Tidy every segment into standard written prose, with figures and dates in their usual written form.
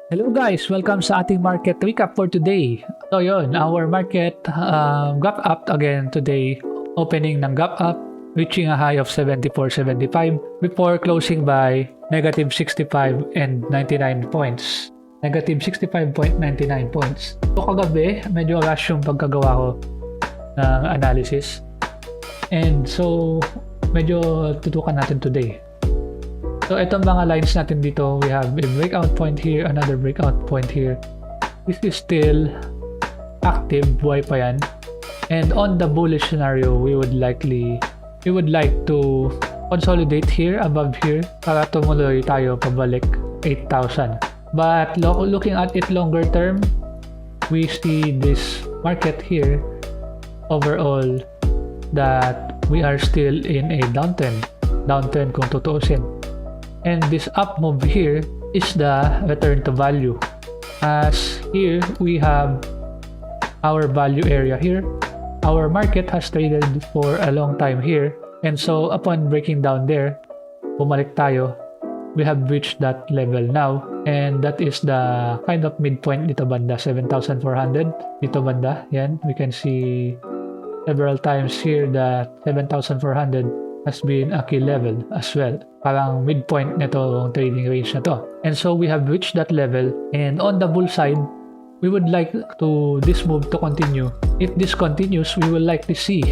Hello guys! Welcome sa ating market recap for today. So yun, our market gap up again today. Opening ng gap up, reaching a high of 74.75 before closing by negative 65 and 99 points. Negative 65.99 points. So kagabi, medyo rush yung pagkagawa ko ng analysis. And so, medyo tutukan natin today. So, itong mga lines natin dito, we have a breakout point here, another breakout point here. This is still active, buhay pa yan. And on the bullish scenario, we would like to consolidate here, above here, para tumuloy tayo pabalik 8,000. But looking at it longer term, we see this market here, overall, that we are still in a downtrend kung tutuusin. And this up move here is the return to value, as here we have our value area here. Our market has traded for a long time here, and so upon breaking down there, bumalik tayo. We have reached that level now, and that is the kind of midpoint dito banda, 7,400 dito banda. Yan, we can see several times here that 7,400 has been a key level as well. Parang midpoint nito trading range na to. And so we have reached that level, and on the bull side, we would like to this move to continue. If this continues, we will likely see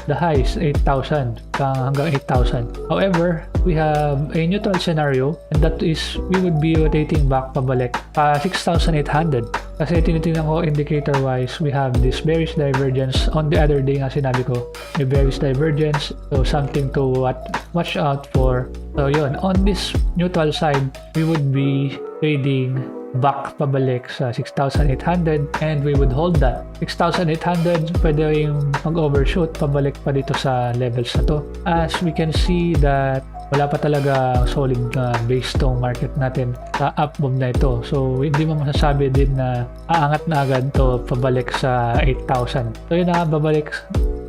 the highs 8,000 hanggang 8,000. However, we have a neutral scenario, and that is we would be rotating back pabalik 6,800. Kasi tinitingnan ko indicator wise, we have this bearish divergence. On the other day nga sinabi ko, may bearish divergence, so something to watch out for. So yun, on this neutral side, we would be trading back pabalik sa 6,800, and we would hold that 6,800. Pwede yung mag-overshoot pabalik pa dito sa levels na to, as we can see that wala pa talaga solid na base tong market natin sa up move na ito. So hindi mo masasabi din na aangat na agad to pabalik sa 8,000. So yun na, babalik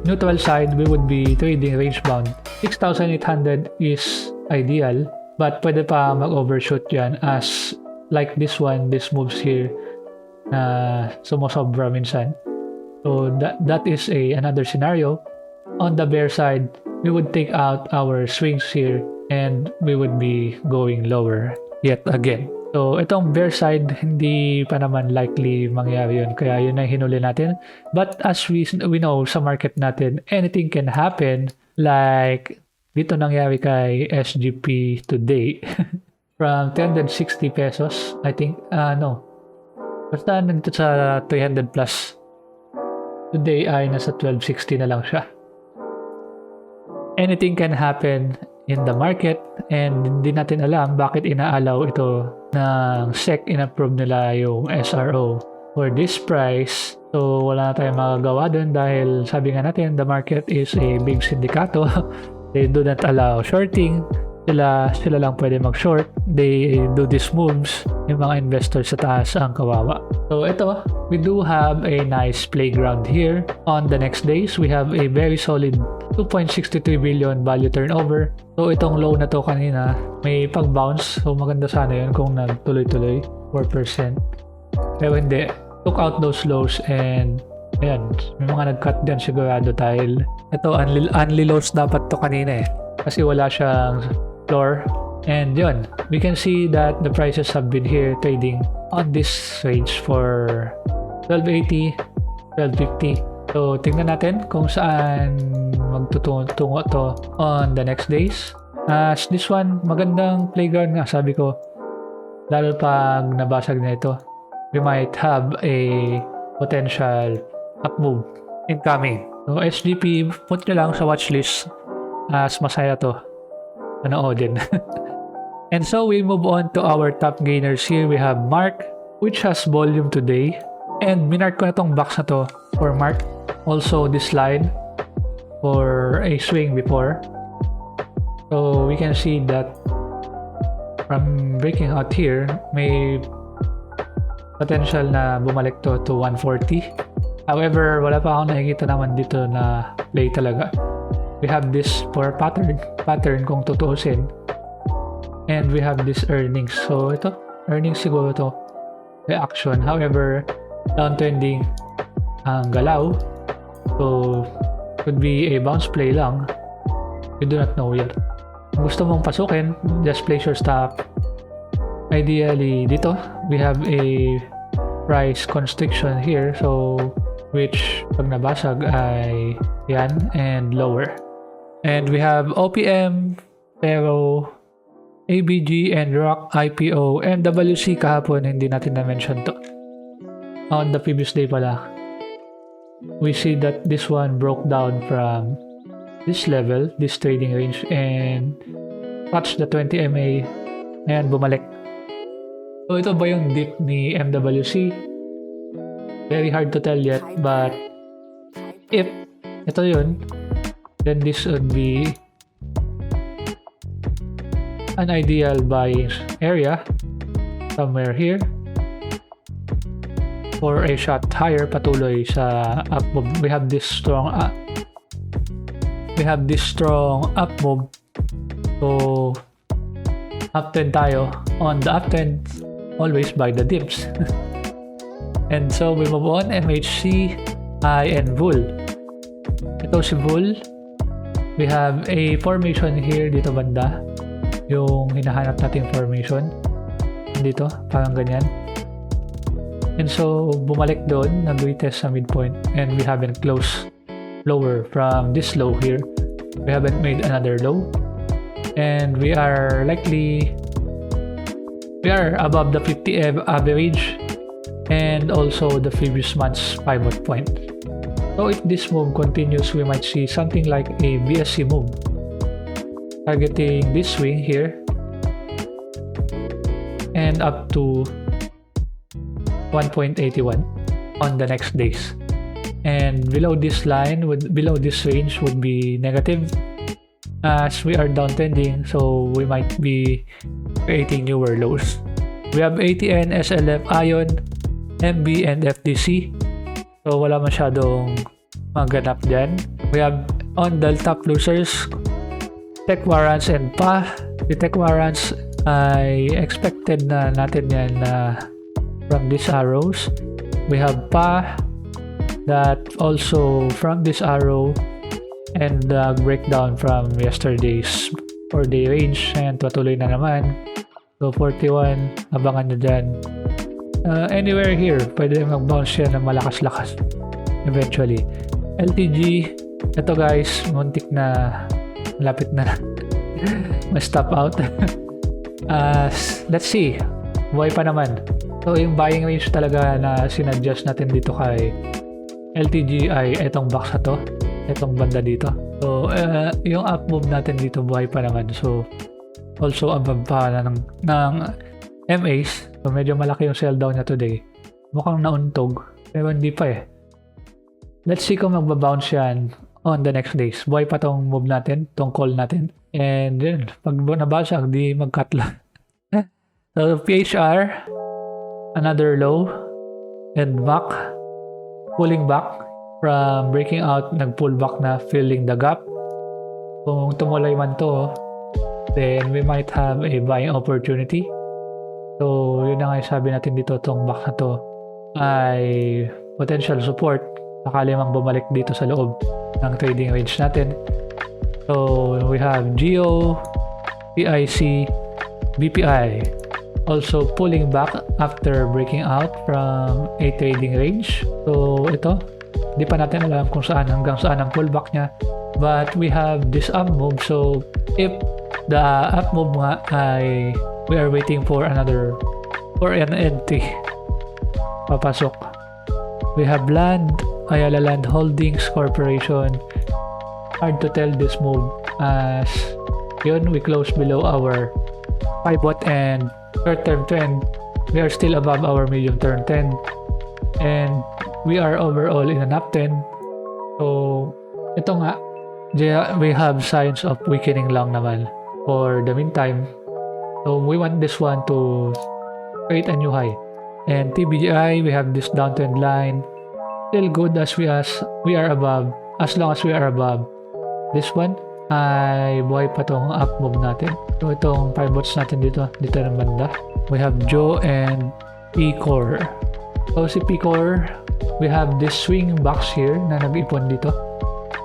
neutral side, we would be trading range bound. 6,800 is ideal, but pwede pa mag-overshoot yan, as like this one, this moves here sumusobra minsan. So that is another scenario. On the bear side, we would take out our swings here, and we would be going lower yet again. So itong bear side, hindi pa naman likely mangyari yun, kaya yun ang hinuli natin. But as we know sa market natin, anything can happen, like dito nangyari kay SGP today. From 360 pesos, I think, no. Basta nandito sa 300 plus. Today ay nasa 1260 na lang siya. Anything can happen in the market, and hindi natin alam bakit inaalaw ito ng SEC. In-approve nila yung SRO for this price. So wala na tayong magagawa dun, dahil sabi nga natin, the market is a big sindikato. They do not allow shorting. Sila lang pwede mag-short. They do these moves. Yung mga investors sa taas ang kawawa. So ito, we do have a nice playground here. On the next days, we have a very solid 2.63 billion value turnover. So itong low na to kanina, may pag-bounce. So maganda sana yun kung nagtuloy-tuloy, 4%. Pero hindi. Took out those lows, and ayan, may mga nag-cut dyan sigurado, dahil ito, unli lows dapat to kanina kasi wala siyang floor. And yun, we can see that the prices have been here trading on this range for 1280, 1250. So tingnan natin kung saan magtutungo to on the next days. As this one, magandang playground nga, sabi ko, lalo pag nabasag na ito, we might have a potential up move incoming. So SGP, put nyo lang sa watchlist, as masaya to panoodin. And so we move on to our top gainers here. We have MARC, which has volume today, and minark ko na tong box na to for MARC. Also this line for a swing before. So we can see that from breaking out here, may potential na bumalik to 140. However, wala pa akong nakikita naman dito na play talaga. We have this for pattern kung tutuusin, and we have this earnings. So ito, earnings siguro to reaction. However, downtrending ang galaw. So, could be a bounce play lang. We do not know yet. Kung gusto mong pasukin, just place your stop. Ideally, dito, we have a price constriction here. So, which pag nabasag ay yan and lower. And we have OPM, pero ABG and ROC, IPO, MWC kahapon, hindi natin na-mention to. On the previous day pala, we see that this one broke down from this level, this trading range, and touched the 20 MA and bumalik. So ito ba yung dip ni MWC? Very hard to tell yet, but if ito yun, then this would be an ideal buying area somewhere here for a shot higher patuloy sa up move. We have this strong up move, so uptrend tayo. On the uptrend, always buy the dips. And so we move on. MHC, I, and Bull. Ito si Bull. We have a formation here dito banda, yung hinahanap nating formation dito, parang ganyan. And so bumalik doon, nag-retest sa midpoint, and we haven't closed lower from this low here. We haven't made another low, and we are above the 50 average and also the previous month's pivot point. So if this move continues, we might see something like a BSC move, targeting this swing here and up to 1.81 on the next days. And below this line, below this range would be negative, as we are downtrending, so we might be creating newer lows. We have ATN, SLF, ION, MB, and FDC. So wala masyadong maganap dyan. We have on the top losers, tech warrants and PA. The tech warrants, I expected na natin yan from these arrows. We have PA that also from this arrow and the breakdown from yesterday's 4-day range, and patuloy na naman. So 41, abangan nyo dyan. Anywhere here, pwede mag-bounce yan ng malakas-lakas eventually. LTG, ito guys, muntik na, malapit na ma-stop out. Let's see, buhay pa naman. So yung buying range talaga na sinadjust natin dito kay LTG ay etong box na to, etong banda dito. So yung up move natin dito buhay pa naman. So also above pa ng MAs. So medyo malaki yung sell down niya today. Mukhang nauntog, pero hindi pa eh. Let's see kung magbabounce yan on the next days. Buhay pa tong move natin, tong call natin. And yun, pag nabasag, di mag-cut lang. So PHR, another low, and back, pulling back from breaking out, nag-pull back na, filling the gap. Kung tumuloy man to, then we might have a buying opportunity. So yun na nga sabi natin dito, tong back na to ay potential support sakali mang bumalik dito sa loob ng trading range natin. So we have GEO, PIC, BPI also pulling back after breaking out from a trading range. So ito, hindi pa natin alam kung saan, hanggang saan ang pullback niya, but we have this up move. So if the up move nga ay we are waiting for an entry papasok. We have Land, Ayala Land Holdings Corporation. Hard to tell this move, as yun, we close below our pivot and short-term trend. We are still above our medium-term trend, and we are overall in an uptrend. So ito nga, we have signs of weakening lang naman for the meantime. So we want this one to create a new high. And TBGI, we have this downtrend line, still good as we are above, as long as we are above this one ay buhay pa tong up move natin. So itong pivots natin dito ng banda, we have Joe and PCOR. So si PCOR, we have this swing box here na nag-ipon dito.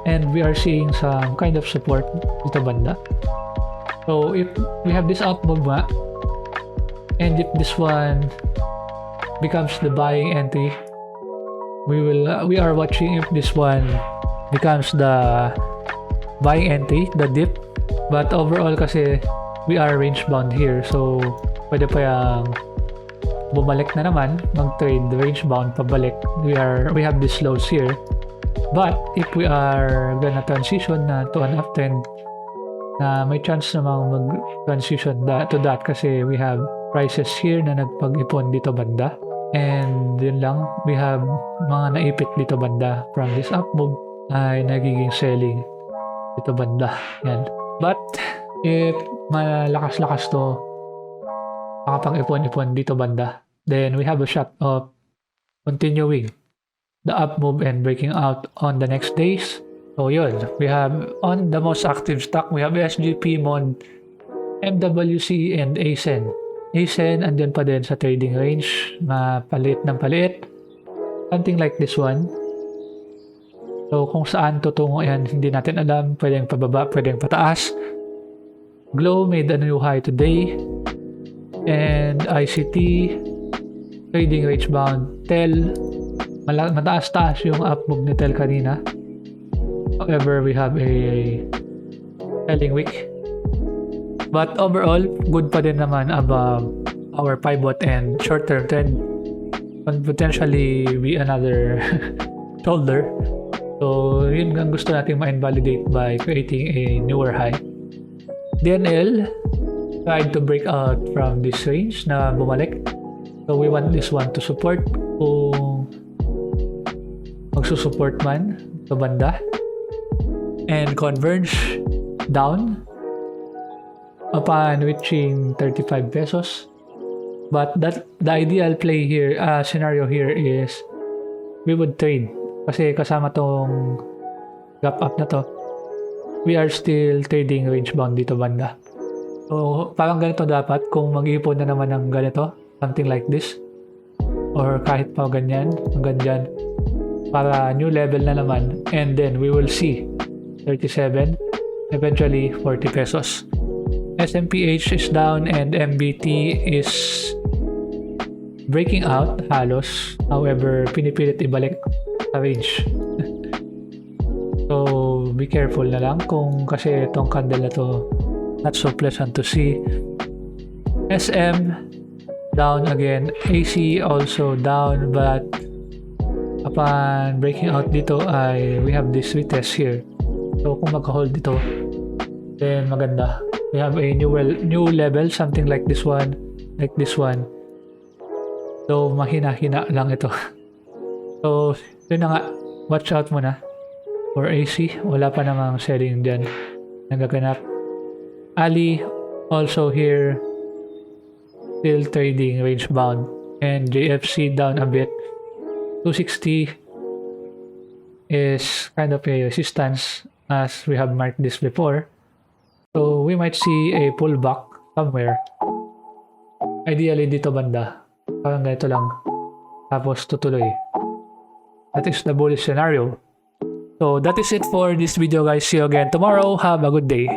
And we are seeing some kind of support dito banda. So if we have this up move nga, and if this one becomes the buying entry, we are watching if this one becomes the buying entry, the dip. But overall kasi we are range bound here, so pwede pa yung bumalik na naman, mag-trade range bound pabalik. We have these lows here. But if we are gonna transition na to an uptrend, na may chance namang mag-transition to that kasi we have prices here na nagpag-ipon dito banda. And yun lang, we have mga naipit dito banda from this up move ay nagiging selling dito banda. Yan. But if malakas-lakas to makapag-ipon-ipon dito banda, then we have a shot of continuing the up move and breaking out on the next days. So yun, we have on the most active stock, we have SGP, MOD, MWC, and ACEN. ACEN, andyan pa din sa trading range, palit ng palit. Something like this one. So kung saan tutungo yan, hindi natin alam. Pwedeng pababa, pwedeng pataas. Glow made a new high today. And ICT, trading range bound, TEL, mataas-taas yung up move ni TEL kanina. However, we have a selling week. But overall, good pa din naman above our pivot and short-term trend. Can potentially be another shoulder. So, yun ang gusto natin ma-invalidate by creating a newer high. DNL tried to break out from this range na bumalik. So, we want this one to support. Kung magsusupport man sa banda and converge down upon reaching 35 pesos. But the ideal play here, scenario here is we would trade kasi kasama tong gap up na to, we are still trading range bound dito banda. So parang ganito dapat kung mag-ipon na naman ng ganito, something like this, or kahit pa ganyan, hanggang dyan, para new level na naman, and then we will see 37, eventually 40 pesos. SMPH is down and MBT is breaking out halos, however pinipilit ibalik sa range. So be careful na lang kung kasi itong candle na to not so pleasant to see. SM down again, AC also down, but upon breaking out dito ay we have this retest here. So kung mag-hold dito, then maganda. We have a new level, something like this one, So mahina-hina lang ito. So yun na nga, watch out muna for AC. Wala pa namang selling dyan nagaganap. Ali also here, still trading range bound, and JFC down a bit. 260 is kind of a resistance as we have marked this before. So we might see a pullback somewhere. Ideally dito banda. Parang ganito lang. Tapos tutuloy. That is the bullish scenario. So that is it for this video guys. See you again tomorrow. Have a good day.